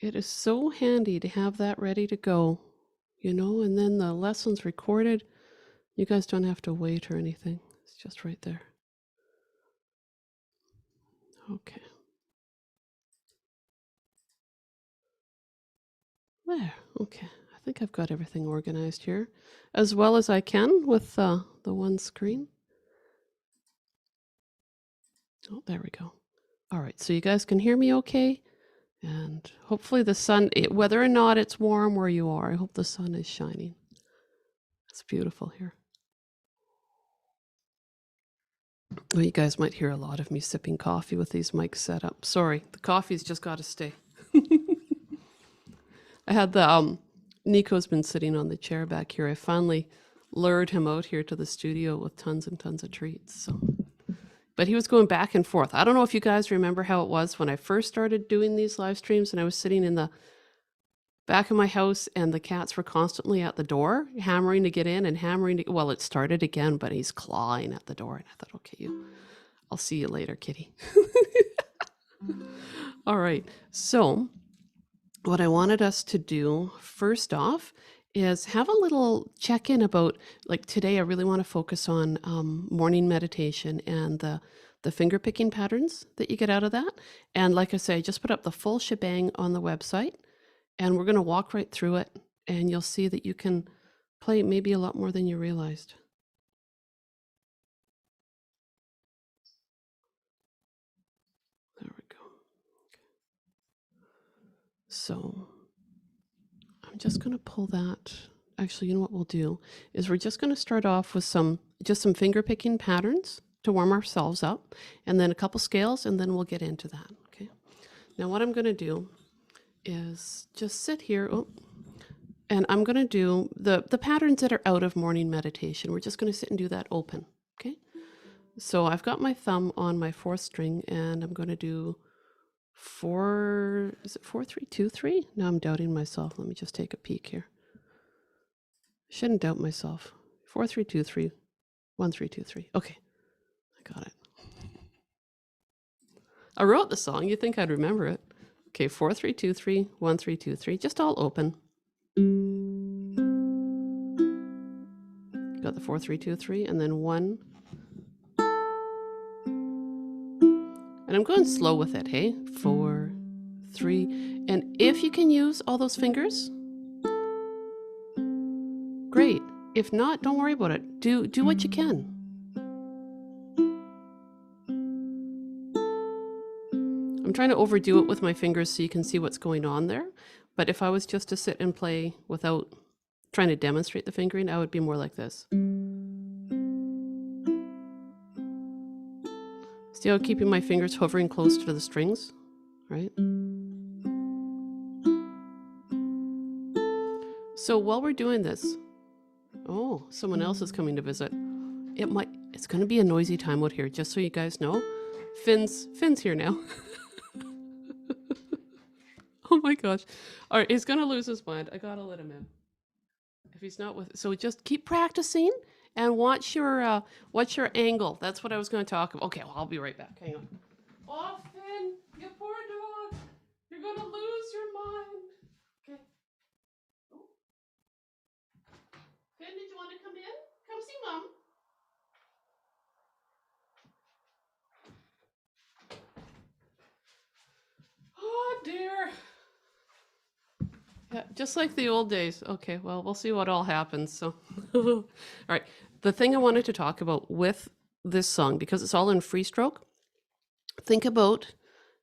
It is so handy to have that ready to go, you know, and then the lesson's recorded. You guys don't have to wait or anything. It's just right there. Okay. There. Okay. I think I've got everything organized here as well as I can with the one screen. Oh, there we go. All right. So you guys can hear me okay? And hopefully the sun, whether or not it's warm where you are, I hope the sun is shining. It's beautiful here. Well, you guys might hear a lot of me sipping coffee with these mics set up. Sorry, the coffee's just got to stay. I had the, Nico's been sitting on the chair back here. I finally lured him out here to the studio with tons and tons of treats. So, but he was going back and forth. I don't know if you guys remember how it was when I first started doing these live streams and I was sitting in the back of my house and the cats were constantly at the door, hammering to get in and hammering to, well, it started again, but he's clawing at the door. And I thought, okay, I'll see you later, kitty. All right. So what I wanted us to do first off is have a little check-in about, like today I really want to focus on morning meditation and the finger picking patterns that you get out of that. And like I say, I just put up the full shebang on the website and we're going to walk right through it and you'll see that you can play maybe a lot more than you realized. There we go. Okay. So I'm just going to pull that. Actually, you know what we'll do is we're just going to start off with some finger picking patterns to warm ourselves up and then a couple scales and then we'll get into that. Okay. Now what I'm going to do is just sit here. Oh, and I'm going to do the patterns that are out of morning meditation. We're just going to sit and do that open. Okay. So I've got my thumb on my 4th string and I'm going to do 4, is it 4, 3, 2, 3? Now I'm doubting myself. Let me just take a peek here. I shouldn't doubt myself. 4, 3, 2, 3, 1, 3, 2, 3. Okay. I got it. I wrote the song. You'd think I'd remember it. Okay. 4, 3, 2, 3, 1, 3, 2, 3. Just all open. Got the 4, 3, 2, 3, and then 1. And I'm going slow with it, hey? 4, 3. And if you can use all those fingers, great. If not, don't worry about it. Do what you can. I'm trying to overdo it with my fingers so you can see what's going on there. But if I was just to sit and play without trying to demonstrate the fingering, I would be more like this. Still keeping my fingers hovering close to the strings, right? So while we're doing this, oh, someone else is coming to visit. It's going to be a noisy time out here, just so you guys know. Finn's here now. Oh my gosh. All right, he's going to lose his mind. I got to let him in. If he's not with, so just keep practicing and watch your angle. That's what I was going to talk about. Okay, well, I'll be right back. Hang on. Oh, Finn, you poor dog. You're going to lose your mind. Okay. Oh. Finn, did you want to come in? Come see Mom. Oh, dear. Yeah, just like the old days. Okay, well, we'll see what all happens. So, all right. The thing I wanted to talk about with this song, because it's all in free stroke, think about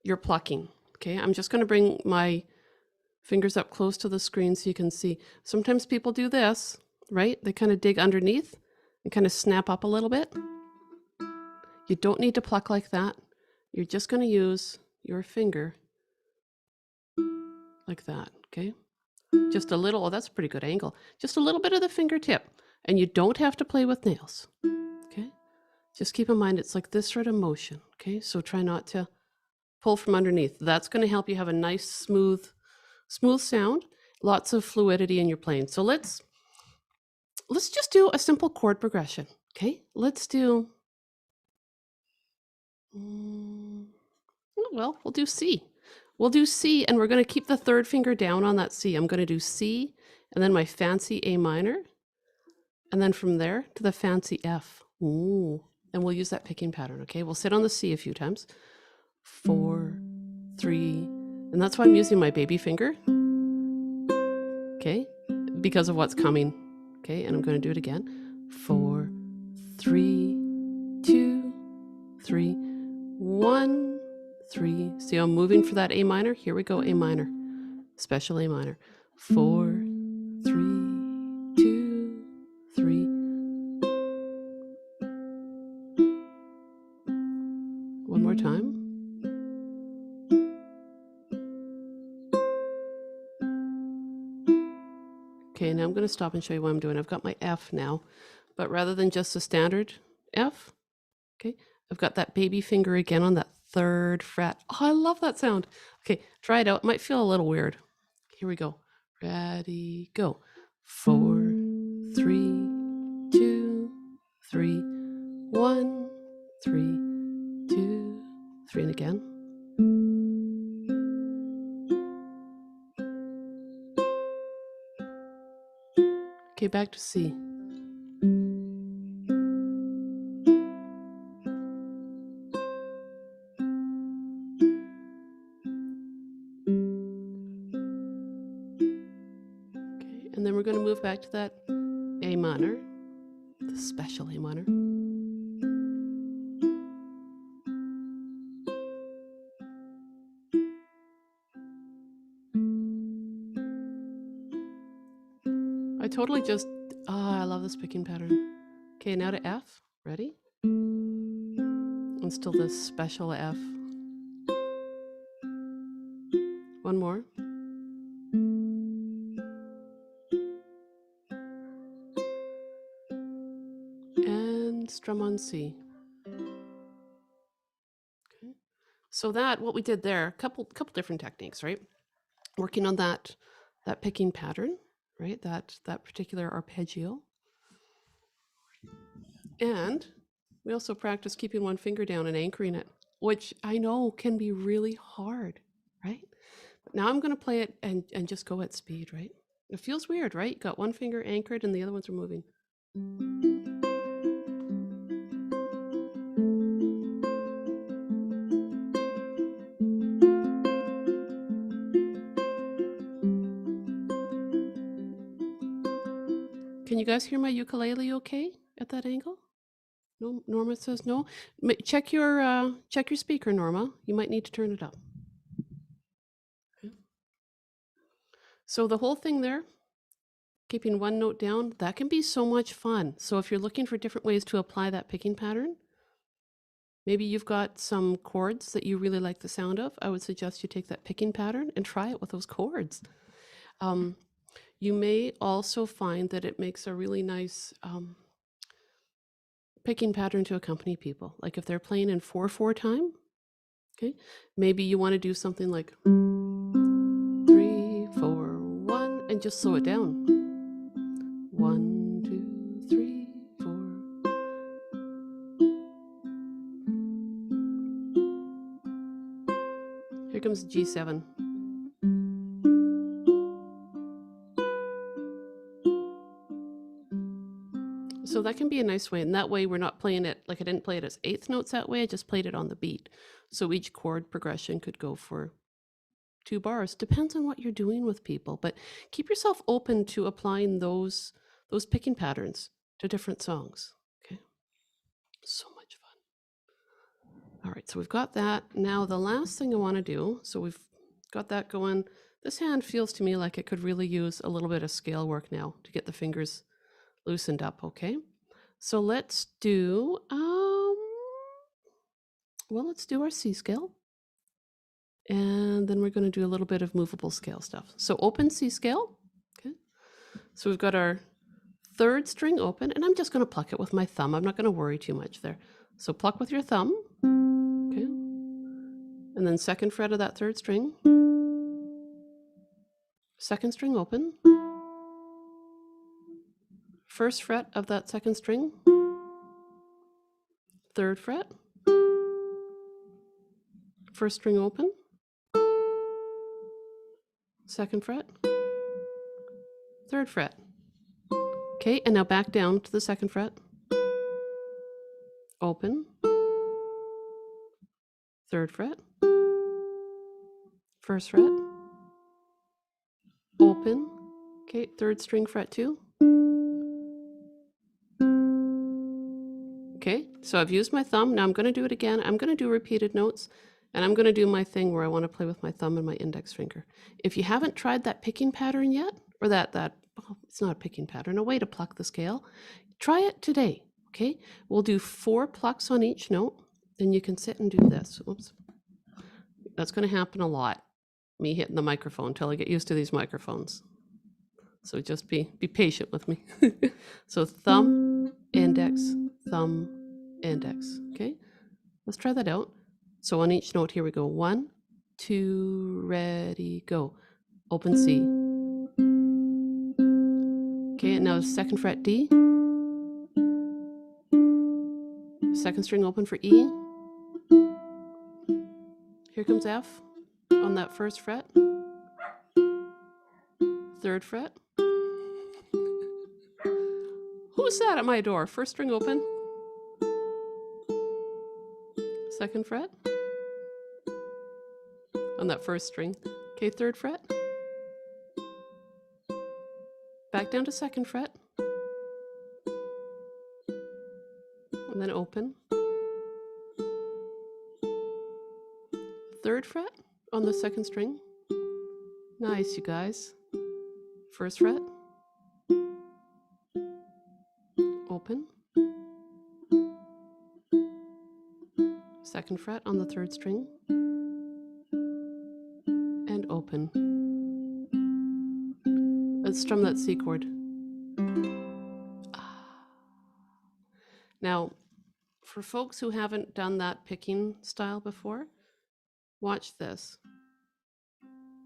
your plucking. Okay, I'm just going to bring my fingers up close to the screen so you can see. Sometimes people do this, right? They kind of dig underneath and kind of snap up a little bit. You don't need to pluck like that. You're just going to use your finger like that, okay? Just a little, oh, that's a pretty good angle. Just a little bit of the fingertip. And you don't have to play with nails, okay? Just keep in mind it's like this sort of motion, okay? So try not to pull from underneath. That's going to help you have a nice, smooth sound, lots of fluidity in your playing. So let's just do a simple chord progression, okay? Let's do, well, we'll do C. We'll do C, and we're going to keep the third finger down on that C. I'm going to do C, and then my fancy A minor, and then from there to the fancy F. Ooh. And we'll use that picking pattern, okay? We'll sit on the C a few times. 4, 3, and that's why I'm using my baby finger, okay? Because of what's coming, okay? And I'm going to do it again. 4, 3, 2, 3, 1, 3. See, I'm moving for that A minor. Here we go, A minor, special A minor. 4, 3, 2, 3. One more time. Okay, now I'm going to stop and show you what I'm doing. I've got my F now, but rather than just the standard F, okay, I've got that baby finger again on that 3rd fret. Oh, I love that sound. Okay, try it out. It might feel a little weird. Here we go. Ready, go. 4, 3, 2, 3, 1, 3, 2, 3, and again. Okay, back to C. Okay, and then we're going to move back to that A minor, the special A minor. I totally just, I love this picking pattern. Okay, now to F. Ready? And still this special F. One more. And strum on C. Okay. So that, what we did there, couple different techniques, right? Working on that picking pattern, right? That particular arpeggio. And we also practice keeping one finger down and anchoring it, which I know can be really hard, right? But now I'm going to play it and just go at speed, right? It feels weird, right? You got one finger anchored and the other ones are moving. Can you guys hear my ukulele okay at that angle? No, Norma says no. Check your speaker, Norma. You might need to turn it up. Okay. So the whole thing there, keeping one note down, that can be so much fun. So if you're looking for different ways to apply that picking pattern, maybe you've got some chords that you really like the sound of. I would suggest you take that picking pattern and try it with those chords. You may also find that it makes a really nice picking pattern to accompany people. Like if they're playing in 4/4 time, okay, maybe you want to do something like 3, 4, 1, and just slow it down. 1, 2, 3, 4. Here comes G7. So that can be a nice way, and that way we're not playing it, like I didn't play it as 8th notes that way, I just played it on the beat. So each chord progression could go for 2 bars. Depends on what you're doing with people, but keep yourself open to applying those picking patterns to different songs, okay? So much fun. All right, so we've got that. Now the last thing I want to do, so we've got that going. This hand feels to me like it could really use a little bit of scale work now to get the fingers loosened up, okay? So let's do, let's do our C scale. And then we're going to do a little bit of movable scale stuff. So open C scale, okay? So we've got our 3rd string open, and I'm just going to pluck it with my thumb. I'm not going to worry too much there. So pluck with your thumb, okay? And then 2nd fret of that 3rd string, 2nd string open, 1st fret of that 2nd string, 3rd fret, 1st string open, second fret, third fret. Okay, and now back down to the second fret, open, third fret, first fret, open, okay, third string fret 2. Okay, so I've used my thumb. Now I'm going to do it again. I'm going to do repeated notes, and I'm going to do my thing where I want to play with my thumb and my index finger. If you haven't tried that picking pattern yet, or oh, it's not a picking pattern, a way to pluck the scale, try it today, okay? We'll do 4 plucks on each note, and you can sit and do this. Oops. That's going to happen a lot, me hitting the microphone until I get used to these microphones. So just be patient with me. So thumb, index, thumb, index. Okay, let's try that out. So on each note, here we go. 1, 2, ready, go. Open C. Okay, and now second fret D. Second string open for E. Here comes F on that first fret. Third fret. Who's that at my door? First string open. Second fret. On that first string. Okay, third fret. Back down to second fret. And then open. Third fret on the second string. Nice, you guys. First fret. Open. Second fret on the third string. And open. Let's strum that C chord. Now, for folks who haven't done that picking style before, watch this.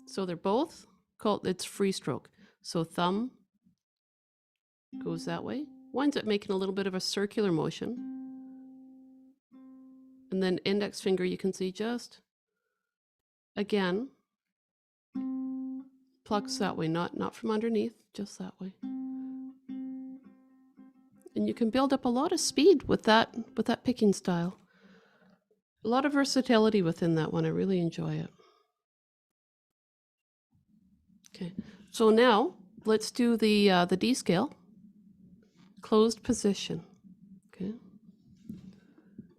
So they're both called, it's free stroke. So thumb goes that way, winds up making a little bit of a circular motion. And then index finger, you can see just, again, plucks that way, not from underneath, just that way. And you can build up a lot of speed with that picking style. A lot of versatility within that one. I really enjoy it. Okay, so now let's do the D scale, closed position. Okay,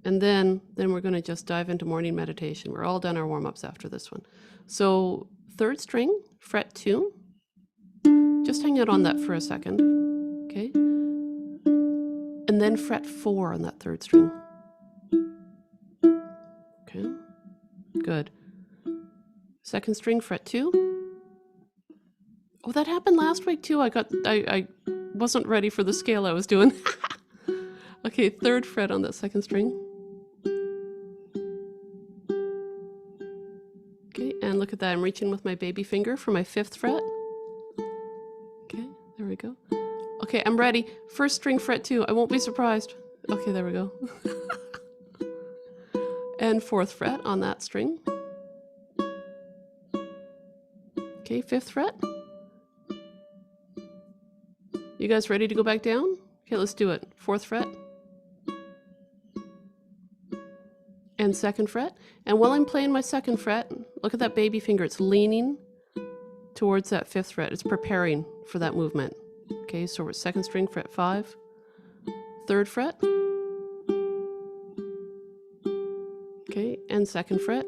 and then we're going to just dive into morning meditation. We're all done our warm-ups after this one. So third string, fret 2. Just hang out on that for a second. Okay, and then fret 4 on that third string. Okay, good. Second string, fret 2. Oh, that happened last week too. I wasn't ready for the scale I was doing. Okay, third fret on that second string. Okay, and look at that. I'm reaching with my baby finger for my 5th fret. Okay, there we go. Okay, I'm ready. First string, fret 2. I won't be surprised. Okay, there we go. And 4th fret on that string. Okay, 5th fret. You guys ready to go back down? Okay, let's do it. 4th fret. And 2nd fret. And while I'm playing my 2nd fret, look at that baby finger. It's leaning towards that 5th fret. It's preparing for that movement. Okay, so we're 2nd string, fret 5. 3rd fret. Okay, and 2nd fret.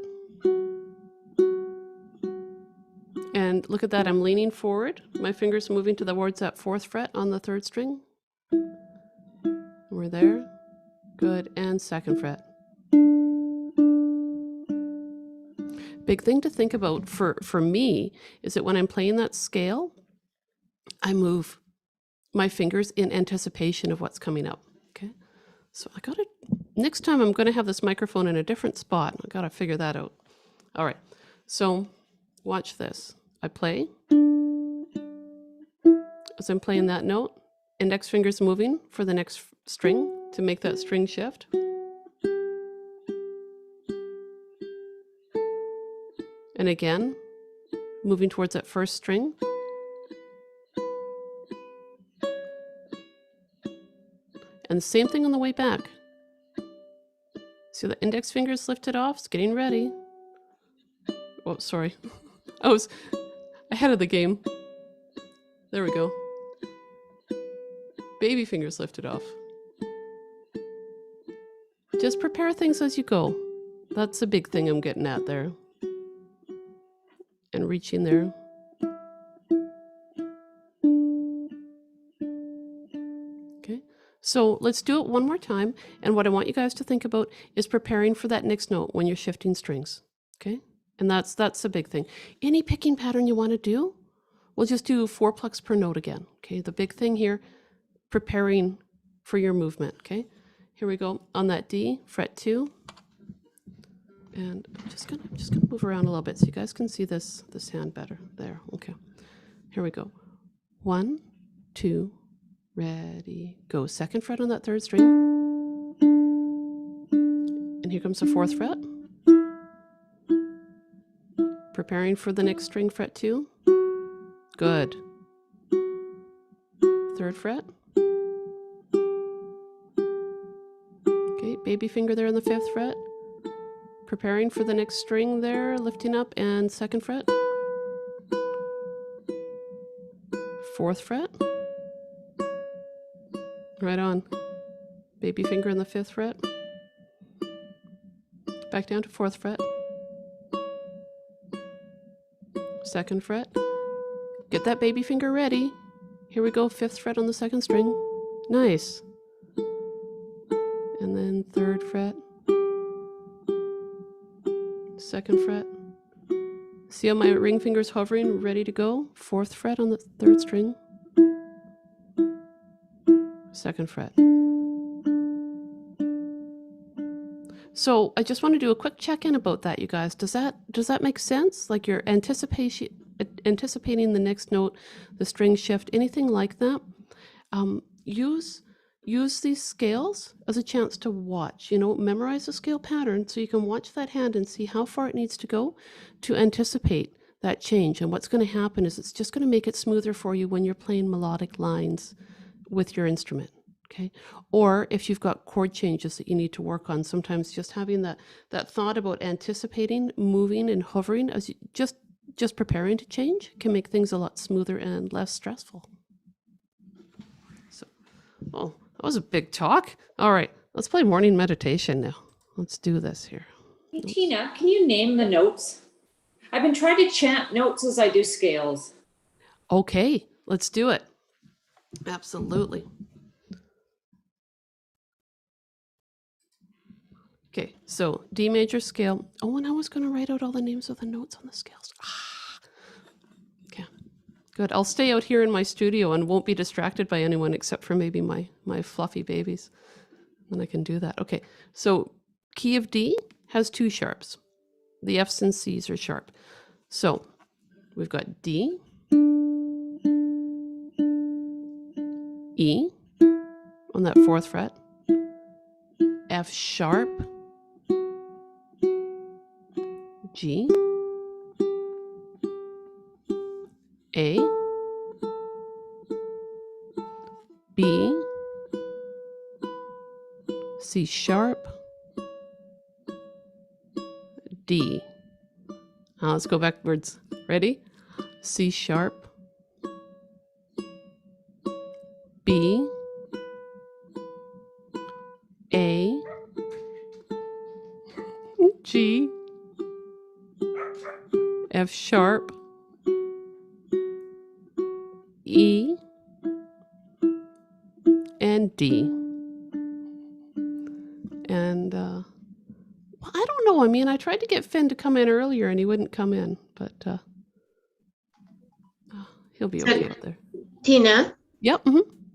And look at that, I'm leaning forward. My fingers moving towards that 4th fret on the 3rd string. We're there. Good, and 2nd fret. Big thing to think about for me is that when I'm playing that scale, I move my fingers in anticipation of what's coming up. Okay, so next time I'm gonna have this microphone in a different spot. I gotta figure that out. All right, so watch this. I play. As I'm playing that note, index fingers moving for the next string to make that string shift. And again, moving towards that first string. And the same thing on the way back. See the index finger's lifted off, it's getting ready. Oh, sorry. I was ahead of the game. There we go. Baby fingers lifted off. Just prepare things as you go. That's a big thing I'm getting at there. And reaching there. Okay, so let's do it one more time. And what I want you guys to think about is preparing for that next note when you're shifting strings. Okay, and that's a big thing. Any picking pattern you want to do, we'll just do 4 plucks per note again. Okay, the big thing here, preparing for your movement. Okay, here we go on that D, fret 2. And I'm just gonna move around a little bit so you guys can see this hand better. There, okay. Here we go. 1, 2, ready, go. 2nd fret on that 3rd string. And here comes the 4th fret. Preparing for the next string, fret 2. Good. 3rd fret. Okay, baby finger there on the 5th fret. Preparing for the next string there, lifting up, and 2nd fret. 4th fret. Right on. Baby finger in the 5th fret. Back down to 4th fret. 2nd fret. Get that baby finger ready. Here we go, 5th fret on the 2nd string. Nice. And then 3rd fret. 2nd fret. See how my ring finger's hovering, ready to go? 4th fret on the 3rd string. 2nd fret. So I just want to do a quick check-in about that, you guys. Does that make sense? Like you're anticipating the next note, the string shift, anything like that? Use these scales as a chance to watch, memorize the scale pattern so you can watch that hand and see how far it needs to go to anticipate that change. And what's going to happen is it's just going to make it smoother for you when you're playing melodic lines with your instrument, okay? Or if you've got chord changes that you need to work on, sometimes just having that thought about anticipating, moving and hovering as you just preparing to change can make things a lot smoother and less stressful. So, oh, that was a big talk. All right, let's play morning meditation now. Let's do this here. Hey, Tina, can you name the notes? I've been trying to chant notes as I do scales. Okay, let's do it. Absolutely. Okay, so D major scale. Oh, and I was going to write out all the names of the notes on the scales. Okay, good. I'll stay out here in my studio and won't be distracted by anyone except for maybe my fluffy babies. Then I can do that. Okay, so key of D has 2 sharps. The F's and C's are sharp. So we've got D, E on that 4th fret, F sharp, G, A, B, C sharp, D. Let's go backwards. Ready? C sharp, B, A, G, F sharp, E, and D. And I don't know. I mean, I tried to get Finn to come in earlier and he wouldn't come in, but he'll be okay up there. Tina? Yep.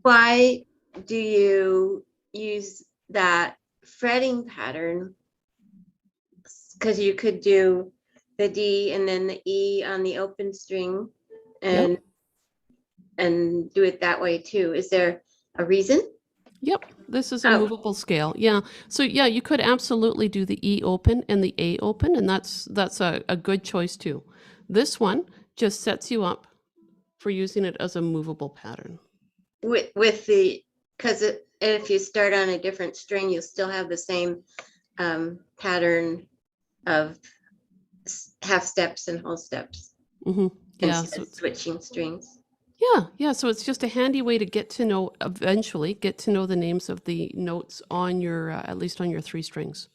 Why do you use that fretting pattern? Because you could do the D and then the E on the open string and do it that way too. Is there a reason? Yep, this is a movable scale. Yeah, so yeah, you could absolutely do the E open and the A open, and that's a good choice too. This one just sets you up for using it as a movable pattern. With the, because if you start on a different string, you'll still have the same pattern of half steps and whole steps Yeah, instead so of switching strings. yeah. So it's just a handy way to get to know, eventually get to know the names of the notes on your, at least on your 3 strings,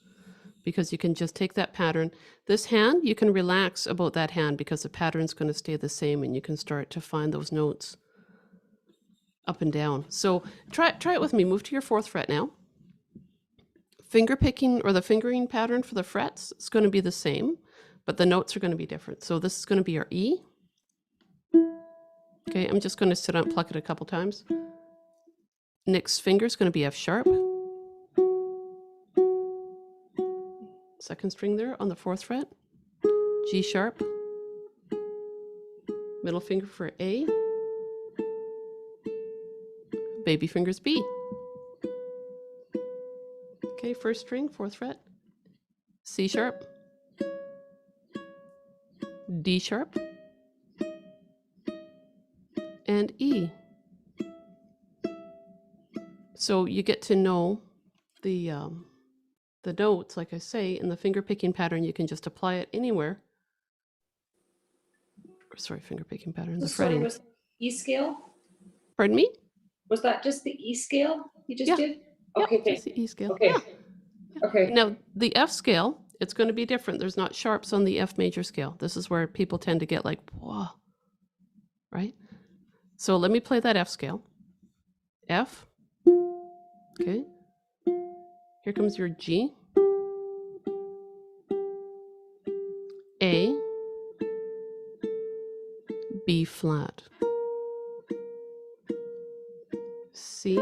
because you can just take that pattern. This hand, you can relax about that hand because the pattern's going to stay the same, and you can start to find those notes up and down. So try it with me. Move to your 4th fret now. Finger picking, or the fingering pattern for the frets, is going to be the same, but the notes are going to be different. So this is going to be our E. Okay, I'm just going to sit on and pluck it a couple times. Next finger is going to be F sharp. 2nd string there on the 4th fret. G sharp. Middle finger for A. Baby finger's B. Okay, 1st string, 4th fret. C sharp. D sharp. And E. So you get to know the notes, like I say, in the finger picking pattern. You can just apply it anywhere. Sorry, finger picking pattern. The Sorry, fretting. was E scale? Pardon me? Was that just the E scale you just Yeah. did? Yeah, Okay, just thank the E scale. Okay. Yeah. Okay. Now the F scale, it's going to be different. There's not sharps on the F major scale. This is where people tend to get like, whoa, right? So let me play that F scale. F. Okay. Here comes your G. A. B flat. C.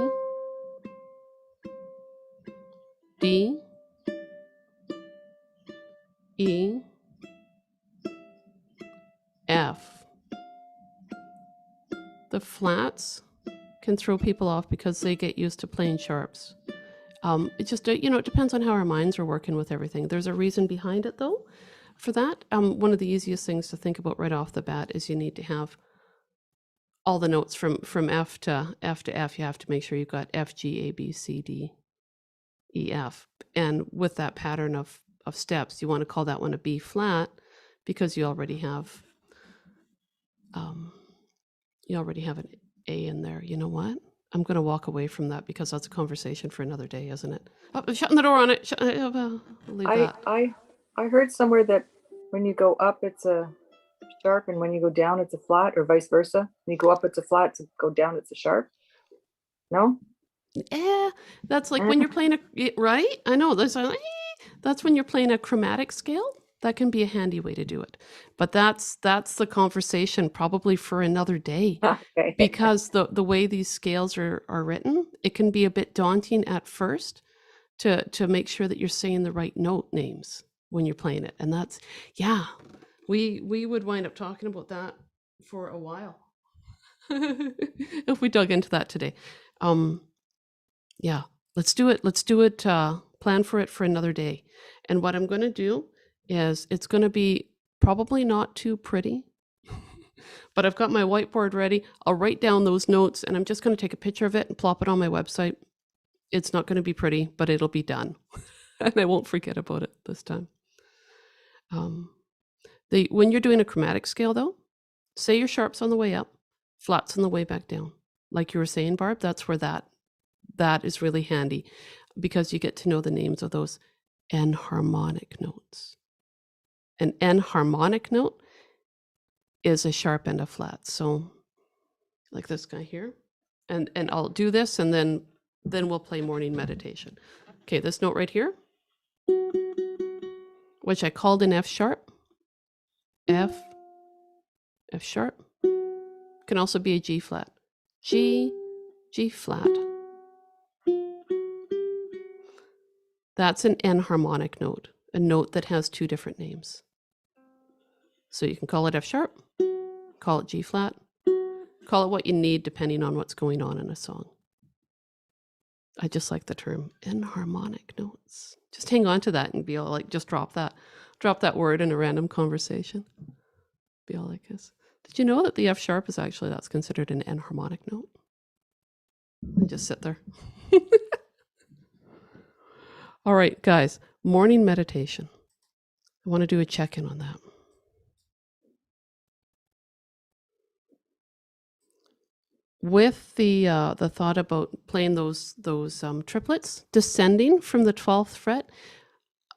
D. E. F. The flats can throw people off because they get used to playing sharps. It just, it depends on how our minds are working with everything. There's a reason behind it, though, for that. One of the easiest things to think about right off the bat is you need to have all the notes from F to F to F. You have to make sure you've got F, G, A, B, C, D, E, F. And with that pattern of steps, you want to call that one a B flat because you already have an A in there. You know what? I'm going to walk away from that because that's a conversation for another day, isn't it? Oh, I'm shutting the door on it. I'll leave that. I heard somewhere that when you go up, it's a sharp, and when you go down, it's a flat, or vice versa. When you go up, it's a flat. To go down, it's a sharp. No? That's like when you're playing right? I know. That's when you're playing a chromatic scale. That can be a handy way to do it. But that's the conversation probably for another day. Okay. Because the way these scales are written, it can be a bit daunting at first to make sure that you're saying the right note names when you're playing it. And that's, we would wind up talking about that for a while if we dug into that today. Let's do it. Plan for it for another day. And what I'm going to do is it's going to be probably not too pretty, but I've got my whiteboard ready. I'll write down those notes, and I'm just going to take a picture of it and plop it on my website. It's not going to be pretty, but it'll be done. And I won't forget about it this time. When you're doing a chromatic scale, though, say your sharps on the way up, flats on the way back down. Like you were saying, Barb, that's where that is really handy because you get to know the names of those enharmonic notes. An enharmonic note is a sharp and a flat. So like this guy here. And I'll do this, and then we'll play morning meditation. Okay, this note right here, which I called an F sharp. F sharp. Can also be a G flat. G flat. That's an enharmonic note, a note that has 2 different names. So you can call it F sharp, call it G flat, call it what you need depending on what's going on in a song. I just like the term enharmonic notes. Just hang on to that and be all like, just drop that word in a random conversation. Be all like this. Did you know that the F sharp is actually, that's considered an enharmonic note? And just sit there. All right, guys, morning meditation. I want to do a check-in on that. With the thought about playing those triplets descending from the 12th fret,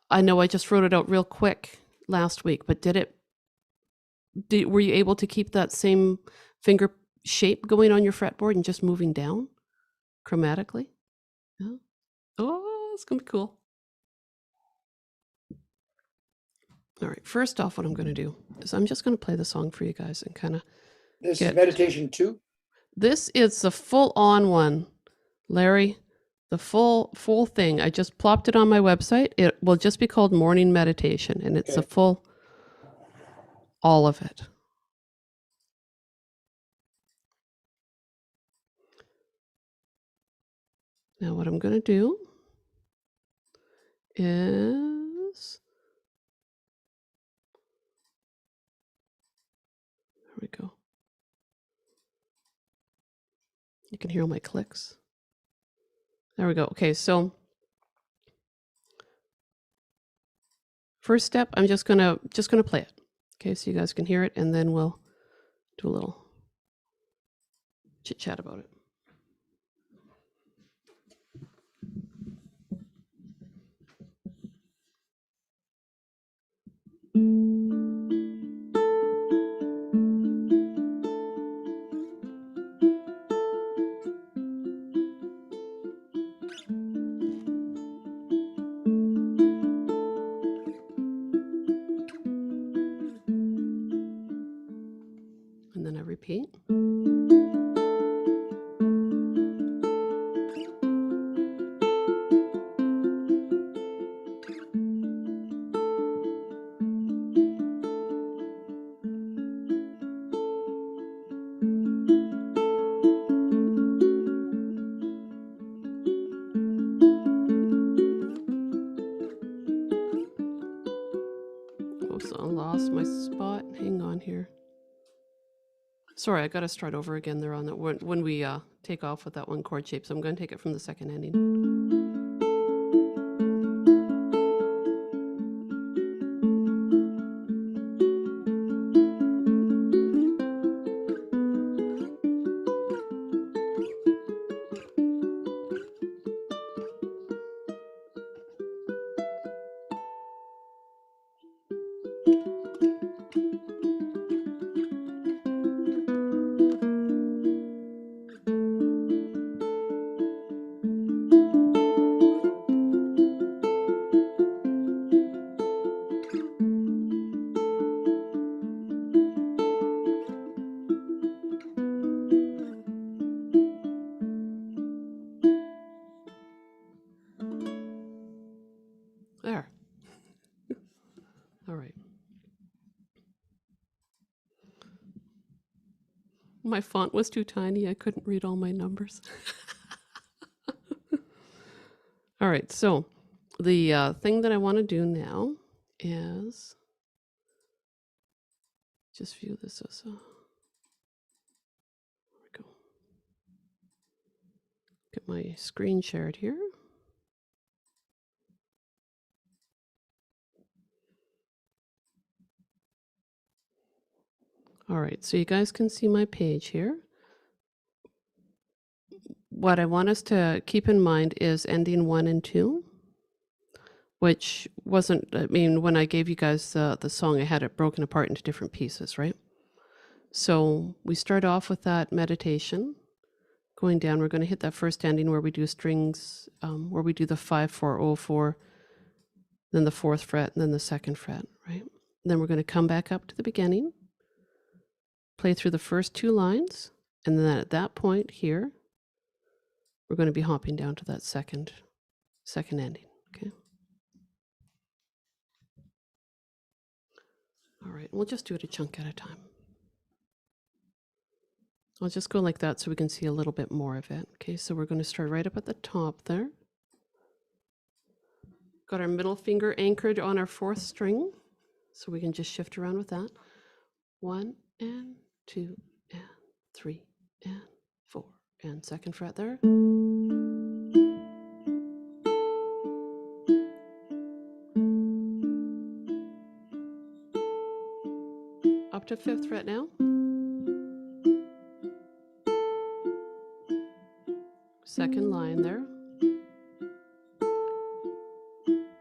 I know I just wrote it out real quick last week, but were you able to keep that same finger shape going on your fretboard and just moving down chromatically? Yeah. Oh, it's gonna be cool. All right, first off, what I'm going to do is I'm just going to play the song for you guys and kind of This is meditation 2. This is the full-on one, Larry. The full thing. I just plopped it on my website. It will just be called Morning Meditation, and it's Okay. all of it. Now what I'm going to do is, there we go. You can hear all my clicks. There we go. Okay, so first step, I'm just gonna play it. Okay, so you guys can hear it, and then we'll do a little chit chat about it. And then I repeat. Oops, I lost my spot. Hang on here. Sorry, I got to start over again there on that when we take off with that one chord shape. So I'm going to take it from the second ending. There. All right. My font was too tiny. I couldn't read all my numbers. All right. So the thing that I want to do now is just view this as a, there we go. Get my screen shared here. All right, so you guys can see my page here. What I want us to keep in mind is ending 1 and 2, which wasn't, I mean, when I gave you guys the song, I had it broken apart into different pieces, right? So we start off with that meditation. Going down, we're going to hit that first ending where we do strings, where we do the 5, 4, 0, 4, then the 4th fret, and then the 2nd fret, right? Then we're going to come back up to the beginning, play through the first 2 lines, and then at that point here, we're going to be hopping down to that second ending, okay? All right, we'll just do it a chunk at a time. I'll just go like that so we can see a little bit more of it. Okay, so we're going to start right up at the top there. Got our middle finger anchored on our 4th string, so we can just shift around with that. 1 and 2, and 3, and 4, and second fret there. Up to 5th fret now. Second line there.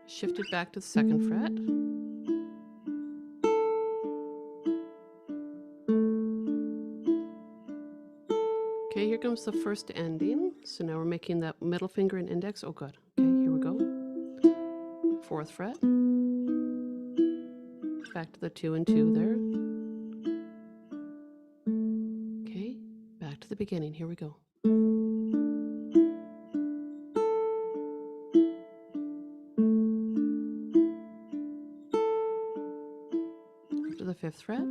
Shifted back to the 2nd fret. Okay, here comes the first ending. So now we're making that middle finger and index. Oh, good. Okay, here we go. 4th fret. Back to the 2 and 2 there. Okay, back to the beginning. Here we go. Up to the 5th fret.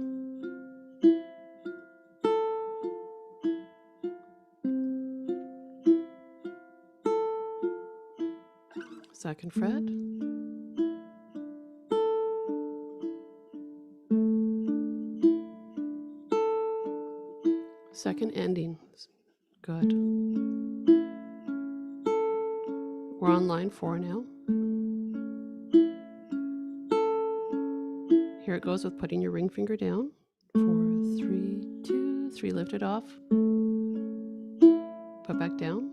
Second fret. Second ending. Good. We're on line 4 now. Here it goes with putting your ring finger down. 4, 3, 2, 3, lift it off. Put back down.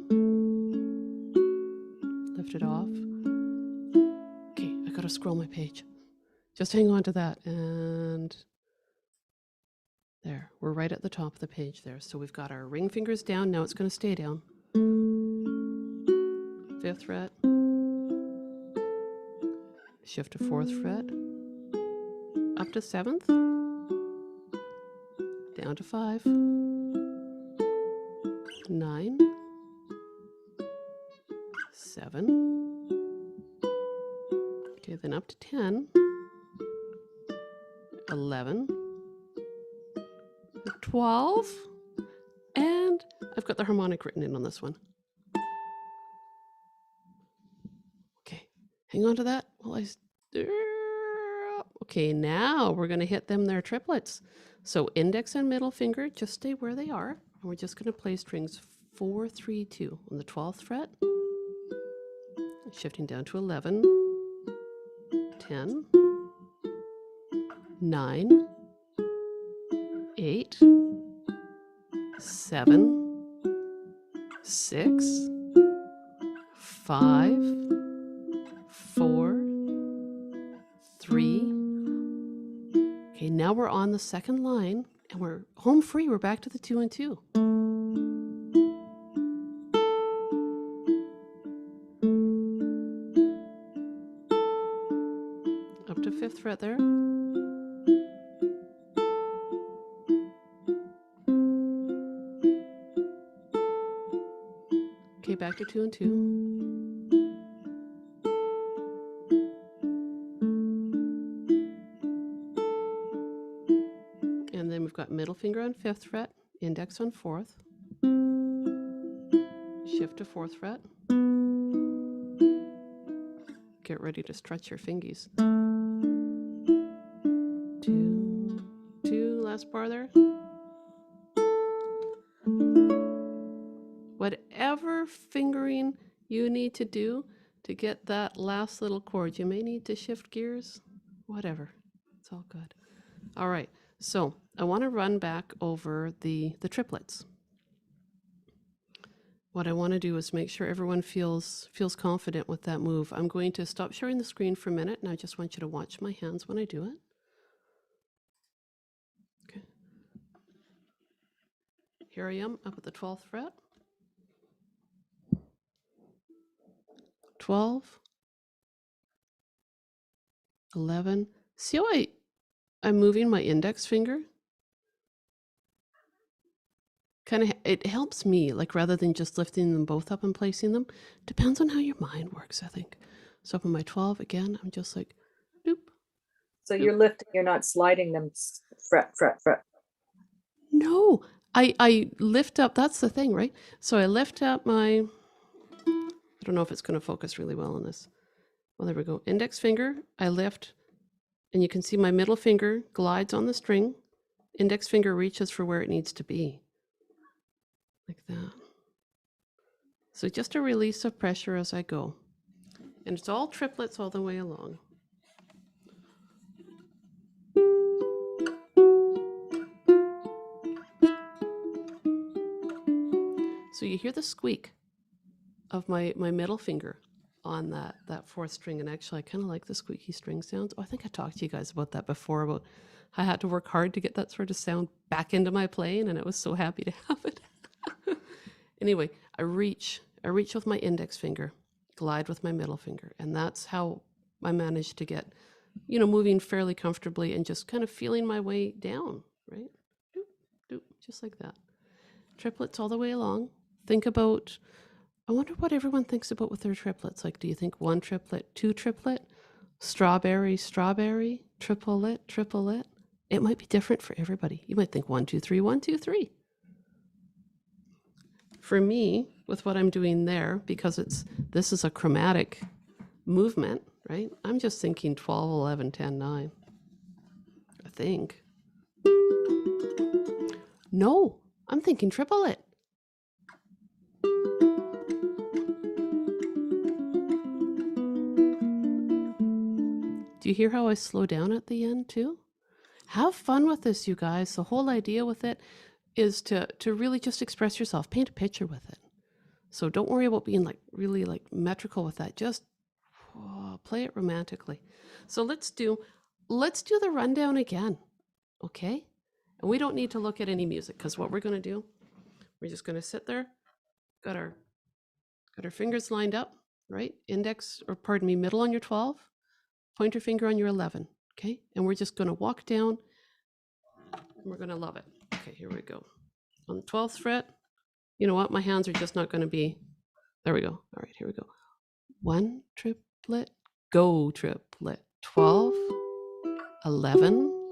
Lift it off. Okay, I gotta scroll my page. Just hang on to that. And there, we're right at the top of the page there. So we've got our ring fingers down. Now it's gonna stay down. 5th fret. Shift to 4th fret. Up to 7th. Down to 5. 9. 7. Okay, then up to 10. 11. 12. And I've got the harmonic written in on this one. Okay, hang on to that while I... Okay, now we're going to hit them their triplets. So index and middle finger just stay where they are. And we're just going to play strings 4, 3, 2 on the 12th fret. Shifting down to 11, 10, 9, 8, 7, 6, 5, 4, 3. Okay, now we're on the second line and we're home free. We're back to the 2 and 2. Up to 5th fret there. Okay, back to 2 and 2. And then we've got middle finger on 5th fret, index on 4th. Shift to 4th fret. Get ready to stretch your fingies. 2, 2, last bar there. Whatever fingering you need to do to get that last little chord, you may need to shift gears, whatever, it's all good. All right, so I want to run back over the triplets. What I want to do is make sure everyone feels confident with that move. I'm going to stop sharing the screen for a minute, and I just want you to watch my hands when I do it. Okay. Here I am up at the 12th fret. 12, 11. See how I'm moving my index finger? Kind of, it helps me, like rather than just lifting them both up and placing them. Depends on how your mind works, I think. So up on my 12, again, I'm just like, doop. So you're lifting, you're not sliding them fret, fret, fret. No, I lift up, that's the thing, right? So I lift up my, I don't know if it's going to focus really well on this. Well, there we go. Index finger, I lift, and you can see my middle finger glides on the string. index finger reaches for where it needs to be. Like that. So just a release of pressure as I go. And it's all triplets all the way along. So you hear the squeak of my middle finger on that fourth string. And actually, I kind of like the squeaky string sounds. Oh, I think I talked to you guys about that before, about I had to work hard to get that sort of sound back into my playing, and I was so happy to have it. Anyway, I reach with my index finger, glide with my middle finger, and that's how I managed to get, moving fairly comfortably and just kind of feeling my way down, right? Doop, doop, just like that. Triplets all the way along. Think about, I wonder what everyone thinks about with their triplets. Like, do you think one triplet, two triplet, strawberry, strawberry, triplet, triplet? It might be different for everybody. You might think 1, 2, 3, 1, 2, 3. For me, with what I'm doing there, because this is a chromatic movement, right? I'm just thinking 12, 11, 10, 9. I think. No, I'm thinking triplet. Do you hear how I slow down at the end too? Have fun with this, you guys. The whole idea with it is to really just express yourself, paint a picture with it. So don't worry about being really metrical with that. Just play it romantically. So let's do the rundown again, okay? And we don't need to look at any music, because what we're going to do, we're just going to sit there, got our fingers lined up, right? Middle on your 12, pointer finger on your 11, okay? And we're just going to walk down, and we're going to love it. Okay, here we go. On the 12th fret, you know what? My hands are just not going to be, there we go. All right, here we go. 1 triplet, go triplet, 12, 11,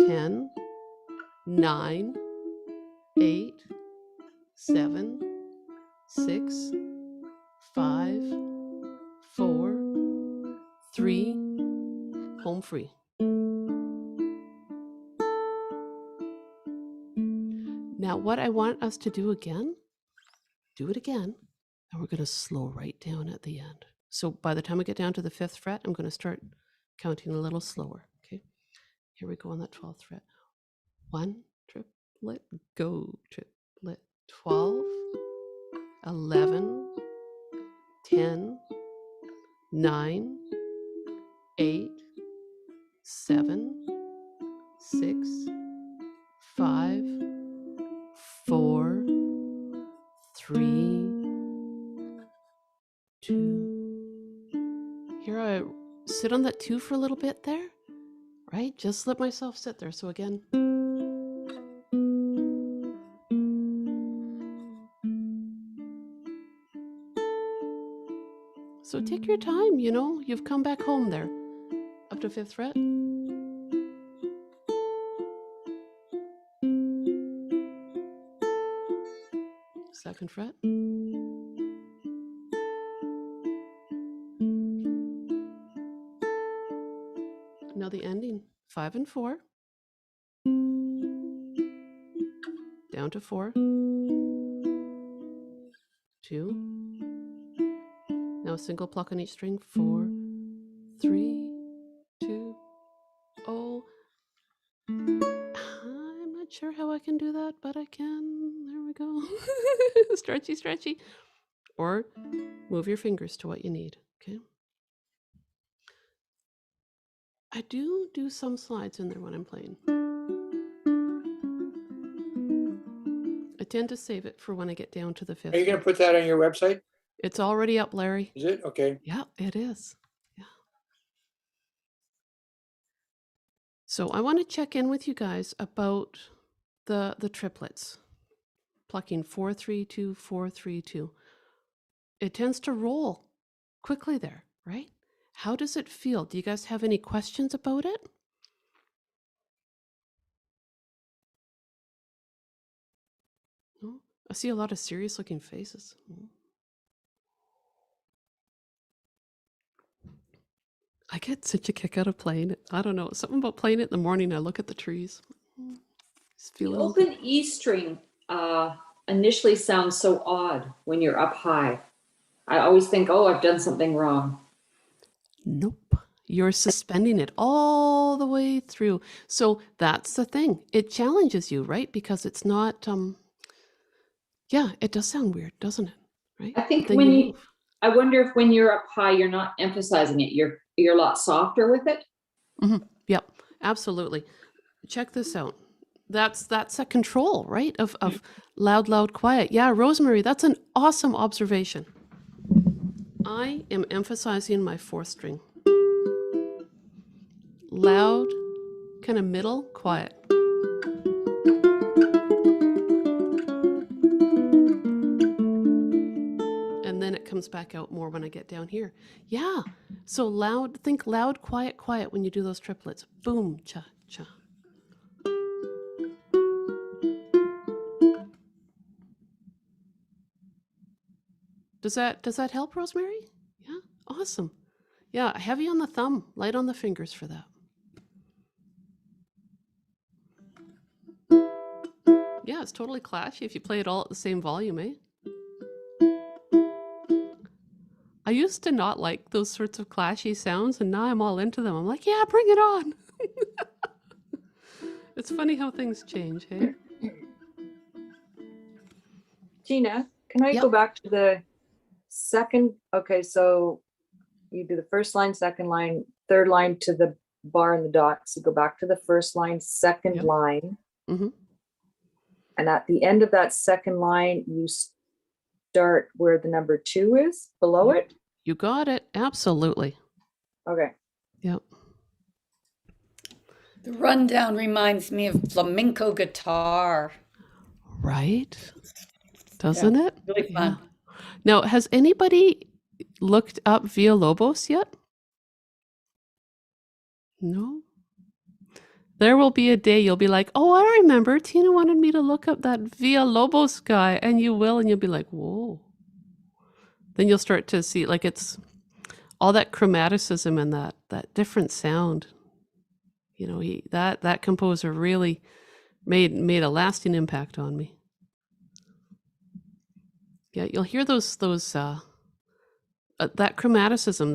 10, 9, 8, 7, 6, 5, 4, 3, home free. Now, what I want us to do again, do it again, and we're going to slow right down at the end. So by the time we get down to the 5th fret, I'm going to start counting a little slower, okay? Here we go on that 12th fret. 1 triplet, go triplet, 12, 11, 10, 9, 8, 7, 6, 5, 4, 3, 2. Here I sit on that 2 for a little bit there, right? Just let myself sit there. So again. So take your time, you've come back home there. Up to 5th fret. 2nd fret. Now the ending, 5 and 4. Down to 4. 2. Now a single pluck on each string, 4, 3, 2, oh. I'm not sure how I can do that, but I can. There we go. Stretchy, stretchy. Or move your fingers to what you need, okay? I do some slides in there when I'm playing. I tend to save it for when I get down to the 5th. Are you going to put that on your website? It's already up, Larry. Is it? Okay. Yeah, it is. Yeah. So I want to check in with you guys about the triplets. Plucking 4, 3, 2, 4, 3, 2. It tends to roll quickly there, right? How does it feel? Do you guys have any questions about it? No? I see a lot of serious looking faces. I get such a kick out of playing it. I don't know. Something about playing it in the morning. I look at the trees. Just The feeling. open E string initially sounds so odd when you're up high. I always think, oh, I've done something wrong. Nope. You're suspending it all the way through. So that's the thing. It challenges you, right? Because it's not, yeah, it does sound weird, doesn't it? Right? I think But then when you you, move. I wonder if when you're up high, you're not emphasizing it. You're a lot softer with it. Yep, absolutely. Check this out. That's a control, right? Of loud, loud, quiet. Yeah, Rosemary, that's an awesome observation. I am emphasizing my fourth string. Loud, kind of middle, quiet. And then it comes back out more when I get down here. Yeah. So loud, think loud, quiet, quiet when you do those triplets. Boom, cha, cha. Does that help, Rosemary? Yeah, awesome. Yeah, heavy on the thumb, light on the fingers for that. Yeah, it's totally clashy if you play it all at the same volume, eh? I used to not like those sorts of clashy sounds, and now I'm all into them. I'm like, yeah, bring it on. It's funny how things change, hey? Gina, can I Yep. go back to the second? Okay, so you do the first line, second line, third line to the bar and the dots. You go back to the first line, second Yep. line. Mhm. And at the end of that second line, you start where the number 2 is, below it. You got it. Absolutely. Okay. Yep. The rundown reminds me of flamenco guitar. Right? Doesn't it? Really fun. Now, has anybody looked up Villalobos yet? No? There will be a day you'll be like, oh, I remember. Tina wanted me to look up that Villalobos guy. And you will, and you'll be like, whoa. Then you'll start to see, like, it's all that chromaticism and that different sound. You know, that composer really made a lasting impact on me. Yeah, you'll hear those that chromaticism,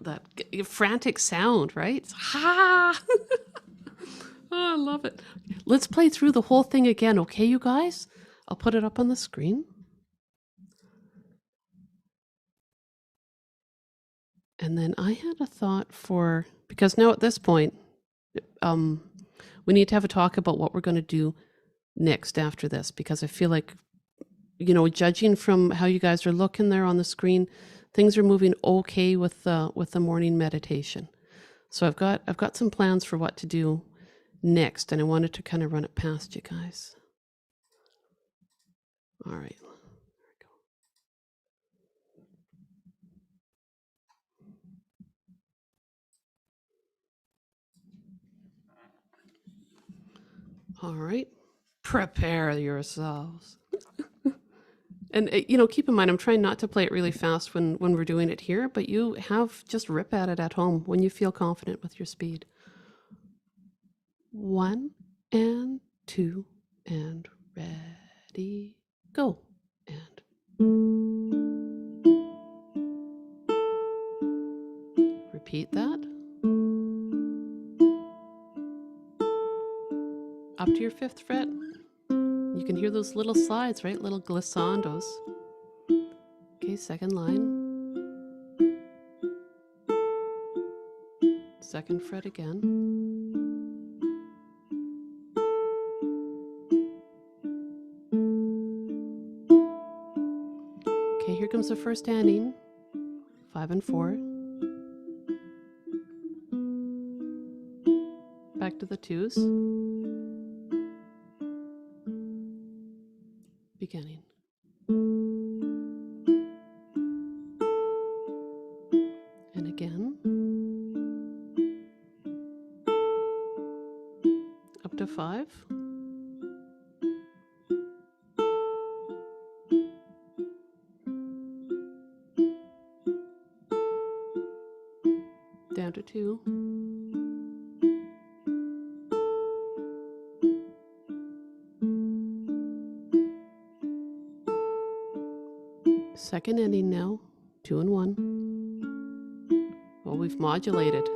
that frantic sound, right? It's, ha! Oh, I love it. Let's play through the whole thing again, okay, you guys? I'll put it up on the screen. And then I had a thought for, because now at this point, we need to have a talk about what we're going to do next after this, because I feel like, you know, judging from how you guys are looking there on the screen, things are moving okay with the morning meditation. So I've got some plans for what to do next, and I wanted to kind of run it past you guys. All right. There we go. All right. Prepare yourselves. And, you know, keep in mind, I'm trying not to play it really fast when we're doing it here, but you have just rip at it at home when you feel confident with your speed. 1 and 2 and ready, go. And repeat that. Up to your 5th fret. You can hear those little slides, right? Little glissandos. Okay, second line. 2nd fret again. Okay, here comes the first ending. 5 and 4. Back to the 2s. Beginning. And again. Up to 5. Down to 2. Second ending now, 2 and 1. Well, we've modulated.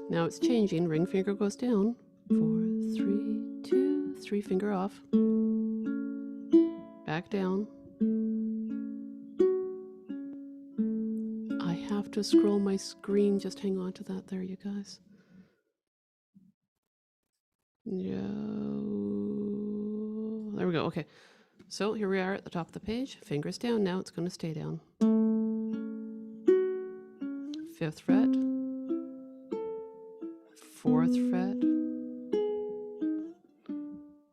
Now it's changing. Ring finger goes down. 4, 3, 2, 3 finger off. Back down. I have to scroll my screen. Just hang on to that there, you guys. Yeah. There we go. Okay. So here we are at the top of the page. Fingers down. Now it's going to stay down. 5th fret. 4th fret.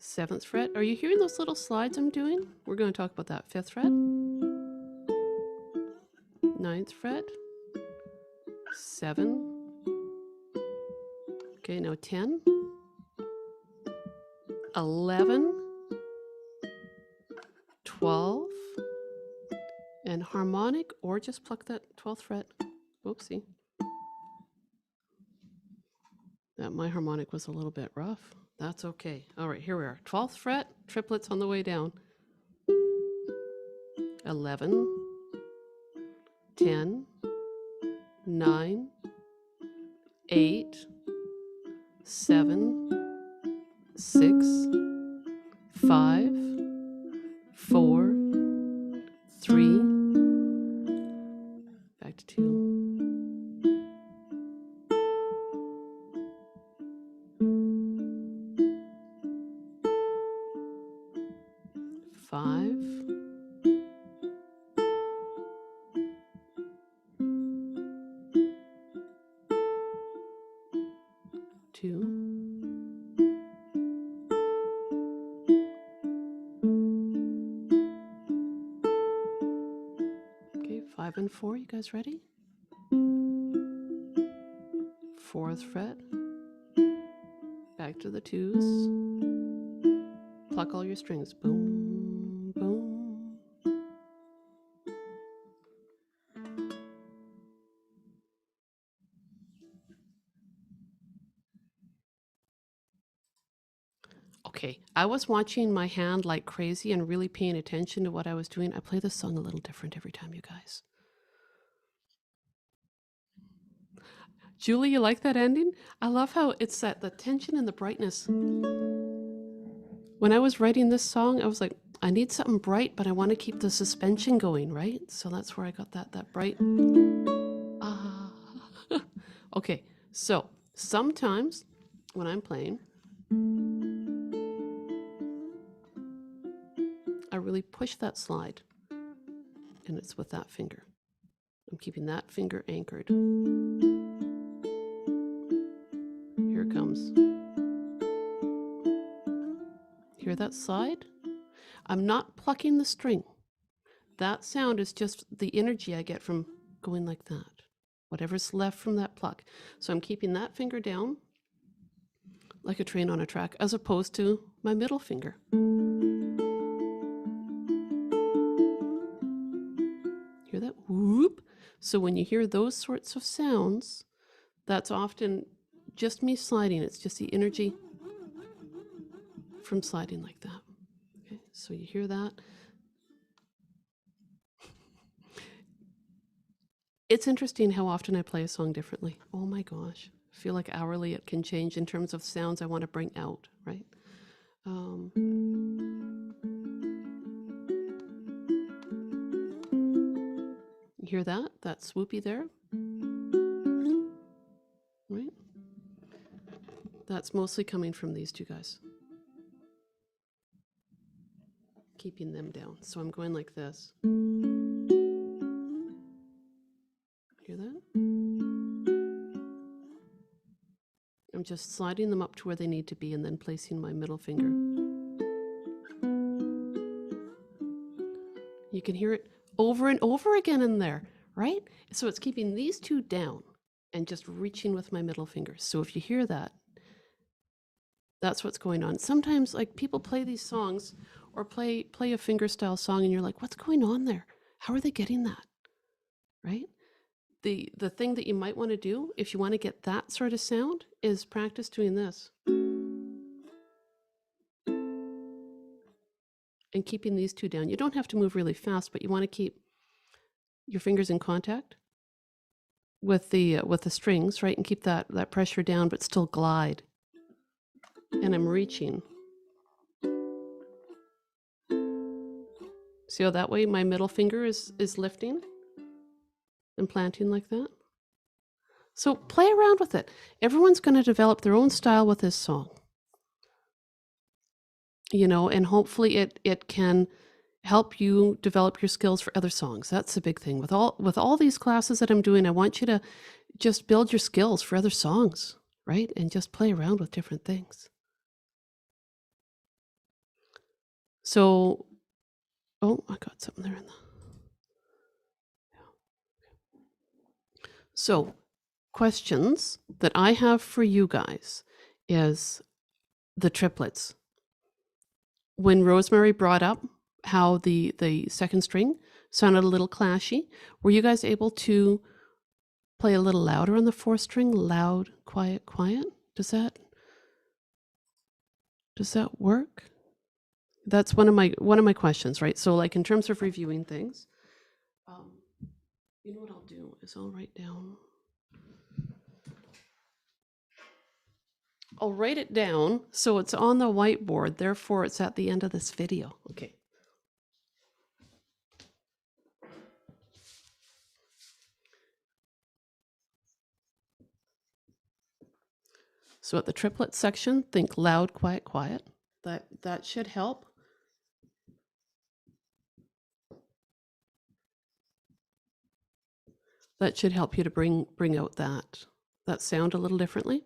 7th fret. Are you hearing those little slides I'm doing? We're going to talk about that. 5th fret. 9th fret. 7. Okay, now 10. 11. 12. And harmonic, or just pluck that 12th fret. Whoopsie. That my harmonic was a little bit rough. That's okay. All right, here we are. 12th fret, triplets on the way down. 11, 10, 9, 8, 7, 6, 5, 4, 3, back to 2. 5, 2, okay, 5 and 4, you guys ready? 4th fret, back to the 2s, pluck all your strings, boom, boom. Okay, I was watching my hand like crazy and really paying attention to what I was doing. I play this song a little different every time, you guys. Julie, you like that ending? I love how it's that the tension and the brightness. When I was writing this song, I was like, I need something bright, but I want to keep the suspension going, right? So that's where I got that bright. Ah. Okay, so sometimes when I'm playing, I really push that slide, and it's with that finger. I'm keeping that finger anchored. Here it comes. Hear that slide? I'm not plucking the string. That sound is just the energy I get from going like that. Whatever's left from that pluck. So I'm keeping that finger down like a train on a track, as opposed to my middle finger. Hear that? Whoop. So when you hear those sorts of sounds, that's often just me sliding. It's just the energy from sliding like that. Okay, so you hear that. It's interesting how often I play a song differently. Oh my gosh. I feel like hourly it can change in terms of sounds I want to bring out, right? You hear that? That swoopy there? Right? That's mostly coming from these two guys. Keeping them down. So I'm going like this. Hear that? I'm just sliding them up to where they need to be and then placing my middle finger. You can hear it over and over again in there, right? So it's keeping these two down and just reaching with my middle finger. So if you hear that, that's what's going on. Sometimes like people play these songs or play a fingerstyle song and you're like, what's going on there? How are they getting that? Right? The thing that you might want to do if you want to get that sort of sound is practice doing this. and keeping these two down. You don't have to move really fast, but you want to keep your fingers in contact with the strings, right? And keep that pressure down, but still glide. And I'm reaching. See how that way my middle finger is lifting and planting like that? So play around with it. Everyone's going to develop their own style with this song. You know, and hopefully it can help you develop your skills for other songs. That's the big thing. With all these classes that I'm doing, I want you to just build your skills for other songs, right? And just play around with different things. So, oh, I got something there in the... So, questions that I have for you guys is the triplets. When Rosemary brought up how the second string sounded a little clashy, were you guys able to play a little louder on the fourth string? Loud, quiet, quiet? Does that work? That's one of my questions, right? So like in terms of reviewing things, you know what I'll do is I'll write it down so it's on the whiteboard, therefore it's at the end of this video. Okay. So at the triplet section, think loud, quiet, quiet. That should help. That should help you to bring out that sound a little differently.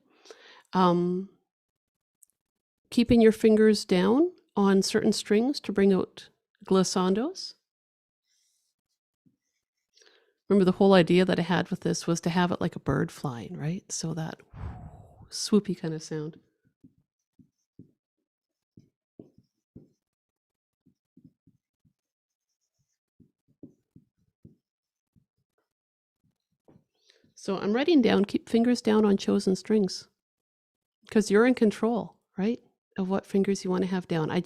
Keeping your fingers down on certain strings to bring out glissandos. Remember the whole idea that I had with this was to have it like a bird flying, right? So that swoopy kind of sound. So I'm writing down, keep fingers down on chosen strings because you're in control, right? Of what fingers you want to have down. I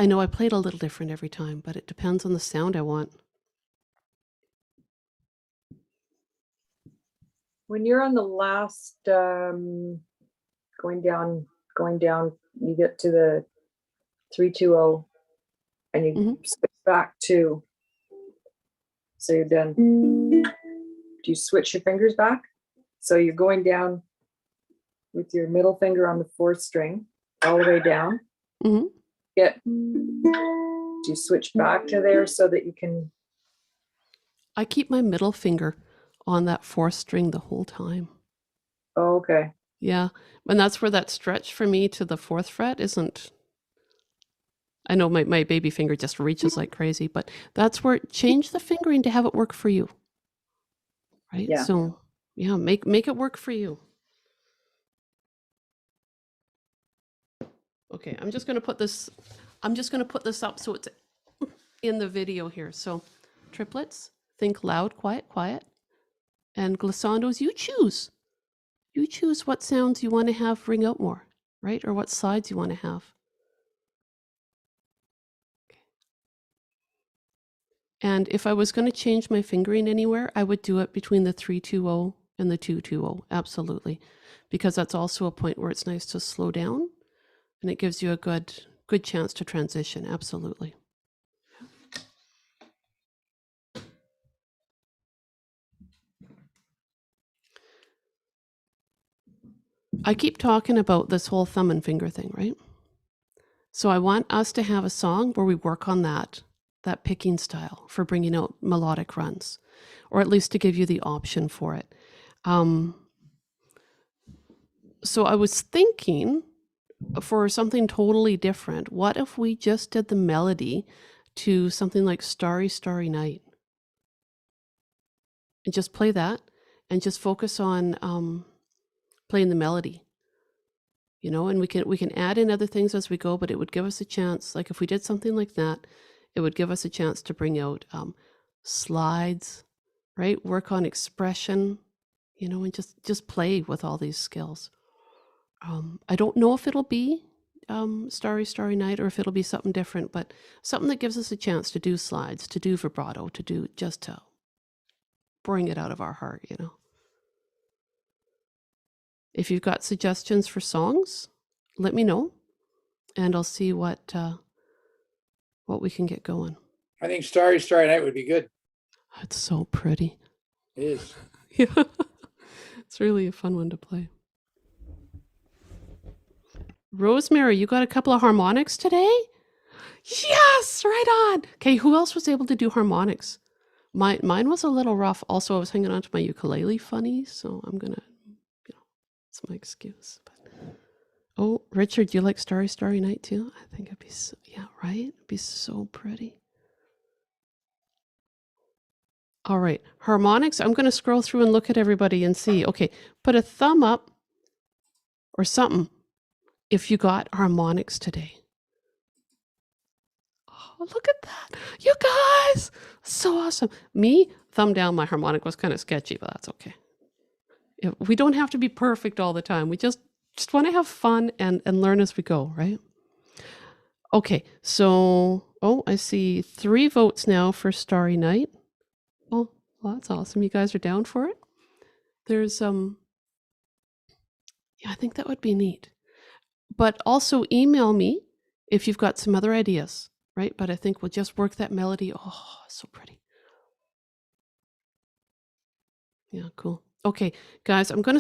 know I played a little different every time, but it depends on the sound I want. When you're on the last, going down, you get to the 3-2-0 and you switch back to, so you're done. Do you switch your fingers back? So you're going down with your middle finger on the fourth string, all the way down. Do you switch back to there so that you can? I keep my middle finger on that fourth string the whole time. Oh, okay. Yeah. And that's where that stretch for me to the fourth fret isn't. I know my baby finger just reaches like crazy, but that's where change the fingering to have it work for you. Right? Yeah. So yeah, make it work for you. Okay, I'm just gonna put this up so it's in the video here. So triplets, think loud, quiet, quiet. And glissandos, you choose. You choose what sounds you want to have ring out more, right? Or what sides you want to have. Okay. And if I was going to change my fingering anywhere, I would do it between the 3-2-0 and the 2-2-0, absolutely. Because that's also a point where it's nice to slow down and it gives you a good chance to transition, absolutely. I keep talking about this whole thumb and finger thing, right? So I want us to have a song where we work on that picking style for bringing out melodic runs, or at least to give you the option for it. So I was thinking for something totally different, what if we just did the melody to something like Starry, Starry Night? And just play that and just focus on playing the melody, you know, and we can add in other things as we go, but it would give us a chance, like if we did something like that, it would give us a chance to bring out slides, right? Work on expression, you know, and just play with all these skills. I don't know if it'll be Starry Night or if it'll be something different, but something that gives us a chance to do slides, to do vibrato, just to bring it out of our heart, you know. If you've got suggestions for songs, let me know, and I'll see what we can get going. I think Starry Night would be good. It's so pretty. It is. Yeah, it's really a fun one to play. Rosemary, you got a couple of harmonics today? Yes, right on. Okay, who else was able to do harmonics? Mine was a little rough. Also, I was hanging on to my ukulele funny, so I'm gonna, it's my excuse. But oh, Richard, you like Starry Night too? I think it'd be so, yeah, right? It'd be so pretty. All right, harmonics. I'm gonna scroll through and look at everybody and see. Okay, put a thumb up or something if you got harmonics today. Oh, look at that. You guys, so awesome. Me, thumb down, my harmonic was kind of sketchy, but that's okay. We don't have to be perfect all the time. We just want to have fun and learn as we go, right? Okay, so, oh, I see 3 votes now for Starry Night. Oh, well, that's awesome. You guys are down for it? There's, yeah, I think that would be neat. But also email me if you've got some other ideas, right? But I think we'll just work that melody. Oh, so pretty. Yeah, cool. Okay, guys, I'm going to